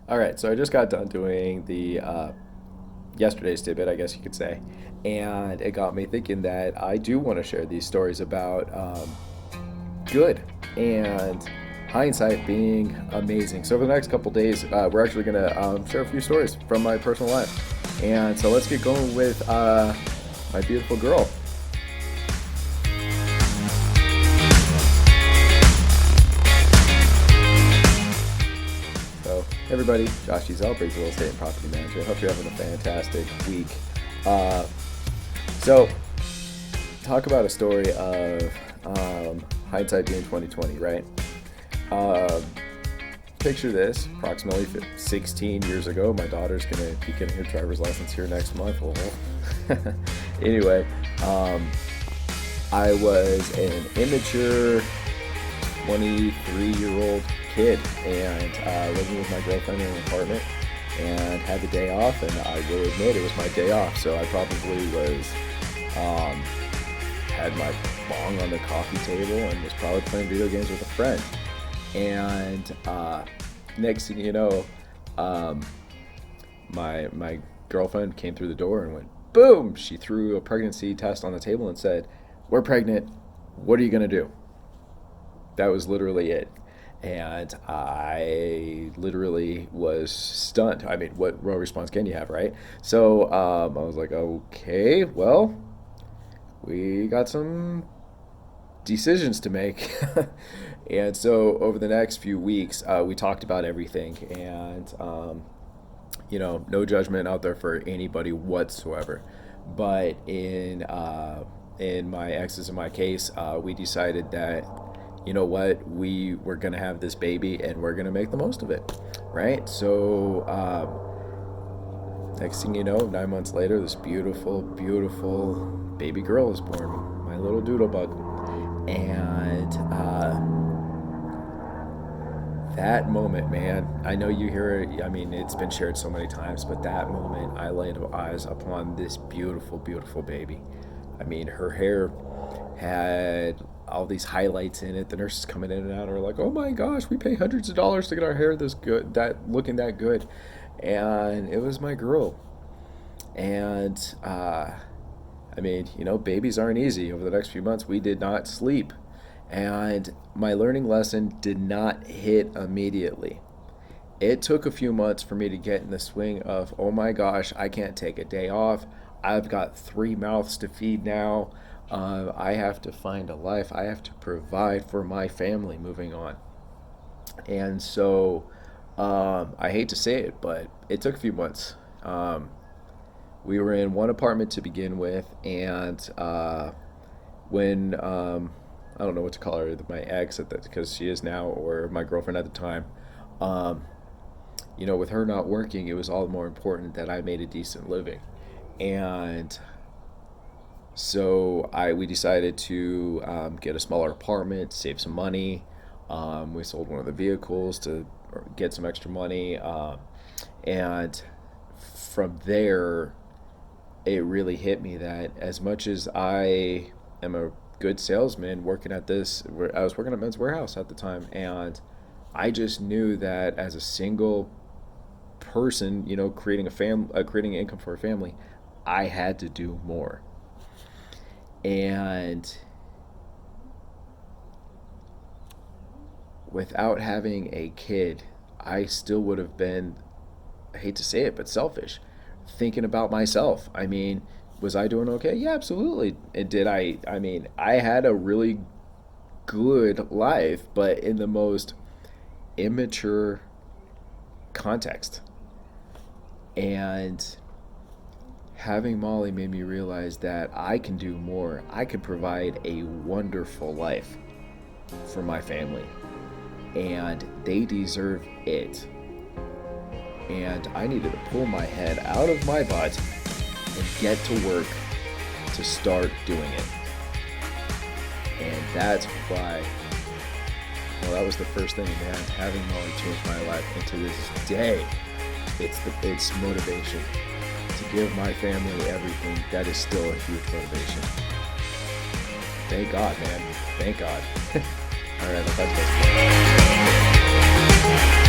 All right, so I just got done doing the yesterday's tidbit, I guess you could say, and it got me thinking that I do want to share these stories about good and hindsight being amazing. So over the next couple days, we're actually going to share a few stories from my personal life, and so let's get going with my beautiful girl. So, everybody, Josh Ezell, Briggs Real Estate and Property Manager. Hope you're having a fantastic week. Uh, so, talk about a story of hindsight being 2020, right? Uh, Picture this: approximately 16 years ago, my daughter's gonna be getting her driver's license here next month. Anyway, I was an immature 23-year-old kid and living with my girlfriend in an apartment and had the day off, and I will admit it was my day off, so I probably was had my bong on the coffee table and was probably playing video games with a friend. And next thing you know, my girlfriend came through the door and went boom. She threw a pregnancy test on the table and said, "We're pregnant. What are you gonna do?" That was literally it. And I literally was stunned. I mean, what real response can you have, right? So I was like, okay, well, we got some decisions to make. And so over the next few weeks, we talked about everything. And, no judgment out there for anybody whatsoever. But in my ex's and my case, we decided that, you know what, we were going to have this baby and we're going to make the most of it, right? So next thing you know, 9 months later, this beautiful, beautiful baby girl is born, my little Doodlebug. And that moment, man, I know you hear it, I mean, it's been shared so many times, but that moment, I laid eyes upon this beautiful, beautiful baby. I mean, her hair had all these highlights in it. The nurses coming in and out are like, "Oh my gosh, we pay hundreds of dollars to get our hair this good, that looking that good," and it was my girl. And I mean, babies aren't easy. Over the next few months, we did not sleep, and my learning lesson did not hit immediately. It took a few months for me to get in the swing of, oh my gosh, I can't take a day off. I've got three mouths to feed now. I have to find a life. I have to provide for my family moving on. And so I hate to say it, but it took a few months. We were in one apartment to begin with, and when I don't know what to call her, my ex at that, because she is now, or my girlfriend at the time, with her not working, it was all the more important that I made a decent living. And so we decided to get a smaller apartment, save some money. We sold one of the vehicles to get some extra money, and from there, it really hit me that as much as I am a good salesman working at this, I was working at Men's Warehouse at the time, and I just knew that as a single person, creating income for a family, I had to do more. And without having a kid, I still would have been, I hate to say it, but selfish, thinking about myself. I mean, was I doing okay? Yeah, absolutely. And did I mean, I had a really good life, but in the most immature context. And having Molly made me realize that I can do more. I can provide a wonderful life for my family, and they deserve it. And I needed to pull my head out of my butt and get to work to start doing it. And that's why, well, that was the first thing, man. Having Molly changed my life, and to this day, it's motivation. To give my family everything, that is still a huge motivation. Thank God, man. Thank God. All right, I'll talk to you guys.